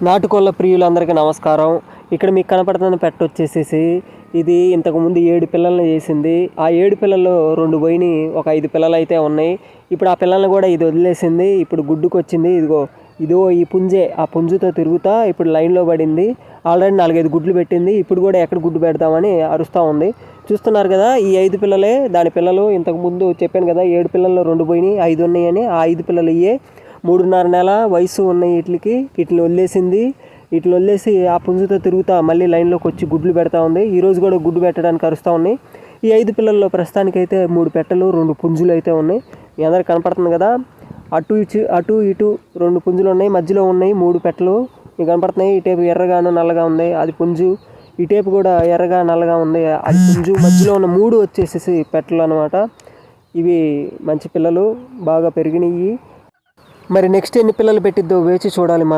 నాటుకోళ్ళ ప్రియులందరికీ నమస్కారం. ఇక్కడ మీకు కనపడుతున్న పెట్ట వచ్చేసేసి ఇది ఇంతకుముందు 7 పిల్లల్ని చేసింది. ఆ 7 పిల్లల్లో 2 పోయినాయి, ఒక 5 పిల్లలు అయితే ఉన్నాయి. ఇప్పుడు ఆ పిల్లల్ని కూడా ఇది వదిలేసింది. ఇప్పుడు గుడ్డుకొచ్చింది. ఇదిగో ఈ పుంజే, ఆ పుంజుతో తిరుగుతా ఇప్పుడు లైన్లో పడింది. ఆల్రెడీ 4-5 గుడ్లు పెట్టింది. ఇప్పుడు కూడా ఎక్కడ గుడ్డు పెడతామని అరుస్తూ ఉంది. చూస్తున్నారు కదా, ఈ 5 పిల్లలే దాని పిల్లలు. ఇంతకుముందు చెప్పాను కదా, 7 పిల్లల్లో 2 పోయినాయి, 5 ఉన్నాయని. ఆ 5 పిల్లలు ఇయ్యే. 3.5 నెల వయసు ఉన్నాయి వీటిని వదిలేసింది. వీటిని వదిలేసి ఆ పుంజుతో తిరుగుతా మళ్ళీ లైన్లోకి వచ్చి గుడ్లు పెడతా ఉంది. ఈరోజు కూడా గుడ్డు పెట్టడానికి అరుస్తూ ఉన్నాయి. ఈ 5 పిల్లల్లో ప్రస్తుతానికైతే 3 పెట్టలు, 2 పుంజులు అయితే ఉన్నాయి. మీ అందరికి కనపడుతుంది కదా, అటు ఇటు 2 పుంజులు ఉన్నాయి, మధ్యలో ఉన్నాయి 3 పెట్టలు మీకు కనపడుతున్నాయి. ఈ టేపు ఎర్రగాను నల్లగా ఉంది, అది పుంజు. ఈ టేపు కూడా ఎర్రగా నల్లగా ఉంది, అది పుంజు. మధ్యలో ఉన్న 3 వచ్చేసేసి పెట్టలు అనమాట. ఇవి మంచి పిల్లలు, బాగా పెరిగినాయి. మరి నెక్స్ట్ ఎన్ని పిల్లలు పెట్టిద్దో వేచి చూడాలి మనం.